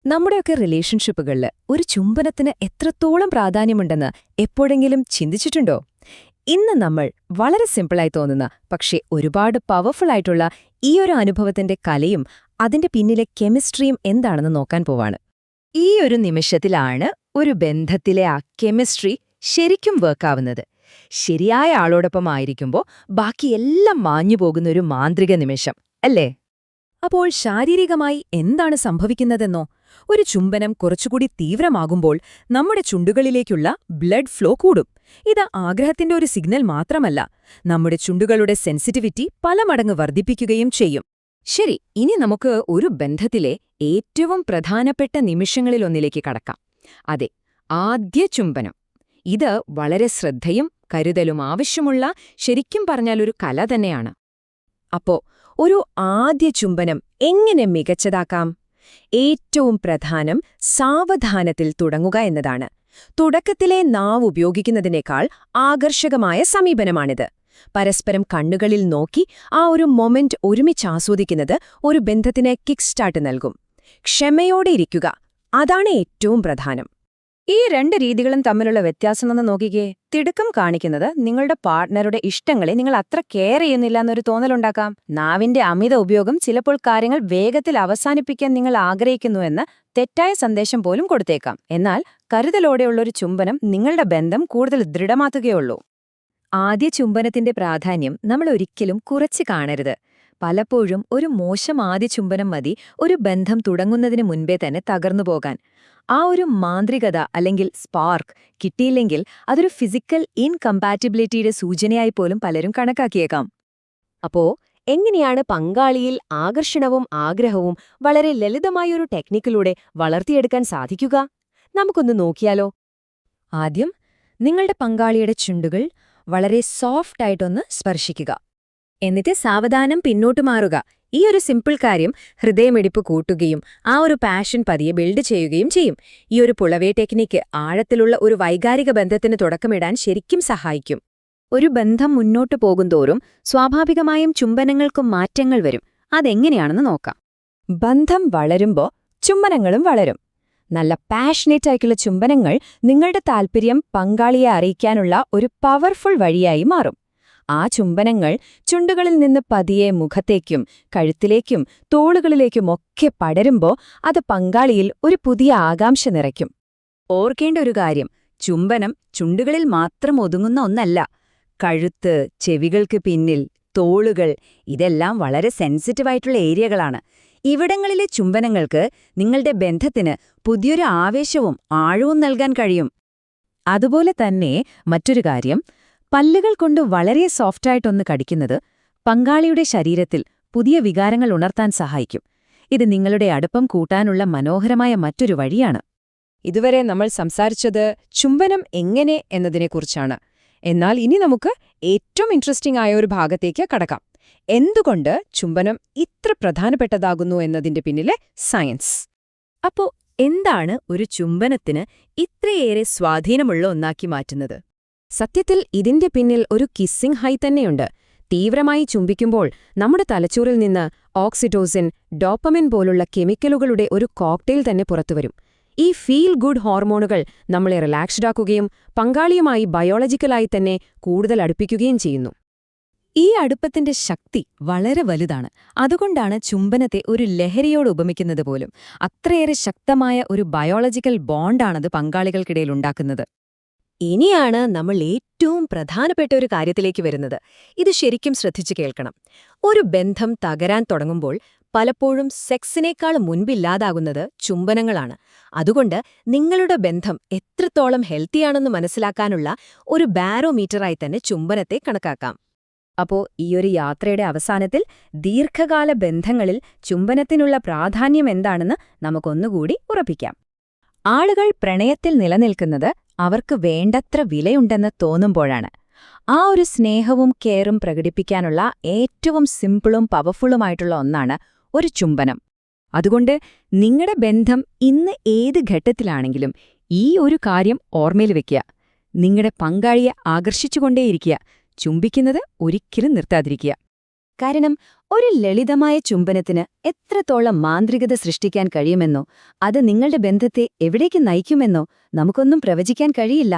നമ്മുടെയൊക്കെ റിലേഷൻഷിപ്പുകളിൽ ഒരു ചുംബനത്തിന് എത്രത്തോളം പ്രാധാന്യമുണ്ടെന്ന് എപ്പോഴെങ്കിലും ചിന്തിച്ചിട്ടുണ്ടോ? ഇന്ന് നമ്മൾ വളരെ സിമ്പിളായി തോന്നുന്ന പക്ഷേ ഒരുപാട് പവർഫുൾ ആയിട്ടുള്ള ഈ ഒരു അനുഭവത്തിന്റെ കലയും അതിന്റെ പിന്നിലെ കെമിസ്ട്രിയും എന്താണെന്ന് നോക്കാൻ പോവാണ്. ഈ ഒരു നിമിഷത്തിലാണ് ഒരു ബന്ധത്തിലെ ആ കെമിസ്ട്രി ശരിക്കും വർക്കാവുന്നത്. ശരിയായ ആളോടൊപ്പമായിരിക്കുമ്പോൾ ബാക്കിയെല്ലാം മാഞ്ഞുപോകുന്ന ഒരു മാന്ത്രിക നിമിഷം അല്ലേ? അപ്പോൾ ശാരീരികമായി എന്താണ് സംഭവിക്കുന്നതെന്നോ? ഒരു ചുംബനം കുറച്ചുകൂടി തീവ്രമാകുമ്പോൾ നമ്മുടെ ചുണ്ടുകളിലേക്കുള്ള ബ്ലഡ് ഫ്ലോ കൂടും. ഇത് ആഗ്രഹത്തിന്റെ ഒരു സിഗ്നൽ മാത്രമല്ല, നമ്മുടെ ചുണ്ടുകളുടെ സെൻസിറ്റിവിറ്റി പല മടങ്ങ് വർദ്ധിപ്പിക്കുകയും ചെയ്യും. ശരി, ഇനി നമുക്ക് ഒരു ബന്ധത്തിലെ ഏറ്റവും പ്രധാനപ്പെട്ട നിമിഷങ്ങളിലൊന്നിലേക്ക് കടക്കാം. അതെ, ആദ്യ ചുംബനം. ഇത് വളരെ ശ്രദ്ധയും കരുതലും ആവശ്യമുള്ള, ശരിക്കും പറഞ്ഞാലൊരു കല തന്നെയാണ്. അപ്പോ ഒരു ആദ്യ ചുംബനം എങ്ങനെ മികച്ചതാക്കാം? ഏറ്റവും പ്രധാനം സാവധാനത്തിൽ തുടങ്ങുക എന്നതാണ്. തുടക്കത്തിലെ നാവ് ഉപയോഗിക്കുന്നതിനേക്കാൾ ആകർഷകമായ സമീപനമാണിത്. പരസ്പരം കണ്ണുകളിൽ നോക്കി ആ ഒരു മൊമെന്റ് ഒരുമിച്ചാസ്വദിക്കുന്നത് ഒരു ബന്ധത്തിന് കിക്ക് സ്റ്റാർട്ട് നൽകും. ക്ഷമയോടെ ഇരിക്കുക, അതാണ് ഏറ്റവും പ്രധാനം. ഈ രണ്ട് രീതികളും തമ്മിലുള്ള വ്യത്യാസമെന്ന് നോക്കിക്കേ. തിടുക്കം കാണിക്കുന്നത് നിങ്ങളുടെ പാർട്ട്ണറുടെ ഇഷ്ടങ്ങളെ നിങ്ങൾ അത്ര കെയർ ചെയ്യുന്നില്ല എന്നൊരു തോന്നലുണ്ടാക്കാം. നാവിന്റെ അമിത ഉപയോഗം ചിലപ്പോൾ കാര്യങ്ങൾ വേഗത്തിൽ അവസാനിപ്പിക്കാൻ നിങ്ങൾ ആഗ്രഹിക്കുന്നുവെന്ന് തെറ്റായ സന്ദേശം പോലും കൊടുത്തേക്കാം. എന്നാൽ കരുതലോടെയുള്ളൊരു ചുംബനം നിങ്ങളുടെ ബന്ധം കൂടുതൽ ദൃഢമാക്കുകയുള്ളൂ. ആദ്യ ചുംബനത്തിന്റെ പ്രാധാന്യം നമ്മൾ ഒരിക്കലും കുറച്ച് കാണരുത്. പലപ്പോഴും ഒരു മോശം ആദ്യ ചുംബനം മതി ഒരു ബന്ധം തുടങ്ങുന്നതിന് മുൻപേ തന്നെ തകർന്നു പോകാൻ. ആ ഒരു മാന്ത്രികത അല്ലെങ്കിൽ സ്പാർക്ക് കിട്ടിയില്ലെങ്കിൽ അതൊരു ഫിസിക്കൽ ഇൻകമ്പാറ്റിബിലിറ്റിയുടെ സൂചനയായി പോലും പലരും കണക്കാക്കിയേക്കാം. അപ്പോ എങ്ങനെയാണ് പങ്കാളിയിൽ ആകർഷണവും ആഗ്രഹവും വളരെ ലളിതമായൊരു ടെക്നിക്കിലൂടെ വളർത്തിയെടുക്കാൻ സാധിക്കുക? നമുക്കൊന്ന് നോക്കിയാലോ. ആദ്യം നിങ്ങളുടെ പങ്കാളിയുടെ ചുണ്ടുകൾ വളരെ സോഫ്റ്റായിട്ടൊന്ന് സ്പർശിക്കുക. എന്നിട്ട് സാവധാനം പിന്നോട്ടു മാറുക. ഈ ഒരു സിമ്പിൾ കാര്യം ഹൃദയമിടിപ്പ് കൂട്ടുകയും ആ ഒരു പാഷൻ പതിയെ ബിൽഡ് ചെയ്യുകയും ചെയ്യും. ഈ ഒരു പുളവേ ടെക്നിക്ക് ആഴത്തിലുള്ള ഒരു വൈകാരിക ബന്ധത്തിന് തുടക്കമിടാൻ ശരിക്കും സഹായിക്കും. ഒരു ബന്ധം മുന്നോട്ടു പോകുന്തോറും സ്വാഭാവികമായും ചുംബനങ്ങൾക്കും മാറ്റങ്ങൾ വരും. അതെങ്ങനെയാണെന്ന് നോക്കാം. ബന്ധം വളരുമ്പോൾ ചുംബനങ്ങളും വളരും. നല്ല പാഷനേറ്റ് ആയിട്ടുള്ള ചുംബനങ്ങൾ നിങ്ങളുടെ താൽപ്പര്യം പങ്കാളിയെ അറിയിക്കാനുള്ള ഒരു പവർഫുൾ വഴിയായി മാറും. ആ ചുംബനങ്ങൾ ചുണ്ടുകളിൽ നിന്ന് പതിയെ മുഖത്തേക്കും കഴുത്തിലേക്കും തോളുകളിലേക്കുമൊക്കെ പടരുമ്പോൾ അത് പങ്കാളിയിൽ ഒരു പുതിയ ആകാംക്ഷ നിറയ്ക്കും. ഓർക്കേണ്ട ഒരു കാര്യം, ചുംബനം ചുണ്ടുകളിൽ മാത്രം ഒതുങ്ങുന്ന ഒന്നല്ല. കഴുത്ത്, ചെവികൾക്ക് പിന്നിൽ, തോളുകൾ, ഇതെല്ലാം വളരെ സെൻസിറ്റീവായിട്ടുള്ള ഏരിയകളാണ്. ഇവിടങ്ങളിലെ ചുംബനങ്ങൾക്ക് നിങ്ങളുടെ ബന്ധത്തിന് പുതിയൊരു ആവേശവും ആഴവും നൽകാൻ കഴിയും. അതുപോലെ തന്നെ മറ്റൊരു കാര്യം, പല്ലുകൾ കൊണ്ട് വളരെ സോഫ്റ്റായിട്ടൊന്ന് കടിക്കുന്നത് പങ്കാളിയുടെ ശരീരത്തിൽ പുതിയ വികാരങ്ങൾ ഉണർത്താൻ സഹായിക്കും. ഇത് നിങ്ങളുടെ അടുപ്പം കൂട്ടാനുള്ള മനോഹരമായ മറ്റൊരു വഴിയാണ്. ഇതുവരെ നമ്മൾ സംസാരിച്ചത് ചുംബനം എങ്ങനെ എന്നതിനെക്കുറിച്ചാണ്. എന്നാൽ ഇനി നമുക്ക് ഏറ്റവും ഇൻട്രസ്റ്റിംഗ് ആയ ഒരു ഭാഗത്തേക്ക് കടക്കാം. എന്തുകൊണ്ട് ചുംബനം ഇത്ര പ്രധാനപ്പെട്ടതാകുന്നു എന്നതിന്റെ പിന്നിലെ സയൻസ്. അപ്പോ എന്താണ് ഒരു ചുംബനത്തിന് ഇത്രയേറെ സ്വാധീനമുള്ള ഒന്നാക്കി മാറ്റുന്നത്? സത്യത്തിൽ ഇതിന്റെ പിന്നിൽ ഒരു കിസ്സിംഗ് ഹൈ തന്നെയുണ്ട്. തീവ്രമായി ചുംബിക്കുമ്പോൾ നമ്മുടെ തലച്ചോറിൽ നിന്ന് ഓക്സിറ്റോസിൻ, ഡോപ്പമിൻ പോലുള്ള കെമിക്കലുകളുടെ ഒരു കോക്ടെയിൽ തന്നെ പുറത്തുവരും. ഈ ഫീൽ ഗുഡ് ഹോർമോണുകൾ നമ്മളെ റിലാക്സ്ഡാക്കുകയും പങ്കാളിയുമായി ബയോളജിക്കലായി തന്നെ കൂടുതൽ അടുപ്പിക്കുകയും ചെയ്യുന്നു. ഈ അടുപ്പത്തിന്റെ ശക്തി വളരെ വലുതാണ്. അതുകൊണ്ടാണ് ചുംബനത്തെ ഒരു ലഹരിയോട് ഉപമിക്കുന്നത് പോലും. അത്രയേറെ ശക്തമായ ഒരു ബയോളജിക്കൽ ബോണ്ടാണത് പങ്കാളികൾക്കിടയിൽ ഉണ്ടാക്കുന്നത്. ഇനിയാണ് നമ്മൾ ഏറ്റവും പ്രധാനപ്പെട്ട ഒരു കാര്യത്തിലേക്ക് വരുന്നത്. ഇത് ശരിക്കും ശ്രദ്ധിച്ചു കേൾക്കണം. ഒരു ബന്ധം തകരാൻ തുടങ്ങുമ്പോൾ പലപ്പോഴും സെക്സിനേക്കാൾ മുൻപില്ലാതാകുന്നത് ചുംബനങ്ങളാണ്. അതുകൊണ്ട് നിങ്ങളുടെ ബന്ധം എത്രത്തോളം ഹെൽത്തിയാണെന്ന് മനസ്സിലാക്കാനുള്ള ഒരു ബാരോമീറ്ററായി തന്നെ ചുംബനത്തെ കണക്കാക്കാം. അപ്പോ ഈയൊരു യാത്രയുടെ അവസാനത്തിൽ ദീർഘകാല ബന്ധങ്ങളിൽ ചുംബനത്തിനുള്ള പ്രാധാന്യം എന്താണെന്ന് നമുക്കൊന്നുകൂടി ഉറപ്പിക്കാം. ആളുകൾ പ്രണയത്തിൽ നിലനിൽക്കുന്നത് അവർക്ക് വേണ്ടത്ര വിലയുണ്ടെന്ന് തോന്നുമ്പോഴാണ്. ആ ഒരു സ്നേഹവും കെയറും പ്രകടിപ്പിക്കാനുള്ള ഏറ്റവും സിമ്പിളും പവർഫുള്ളുമായിട്ടുള്ള ഒന്നാണ് ഒരു ചുംബനം. അതുകൊണ്ട് നിങ്ങളുടെ ബന്ധം ഇന്ന് ഏത് ഘട്ടത്തിലാണെങ്കിലും ഈ ഒരു കാര്യം ഓർമ്മയിൽ വെക്കുക. നിങ്ങളുടെ പങ്കാളിയെ ആകർഷിച്ചുകൊണ്ടേയിരിക്കുക. ചുംബിക്കുന്നത് ഒരിക്കലും നിർത്താതിരിക്കുക. കാരണം ഒരു ലളിതമായ ചുംബനത്തിന് എത്രത്തോളം മാന്ത്രികത സൃഷ്ടിക്കാൻ കഴിയുമെന്നോ അത് നിങ്ങളുടെ ബന്ധത്തെ എവിടേക്ക് നയിക്കുമെന്നോ നമുക്കൊന്നും പ്രവചിക്കാൻ കഴിയില്ല.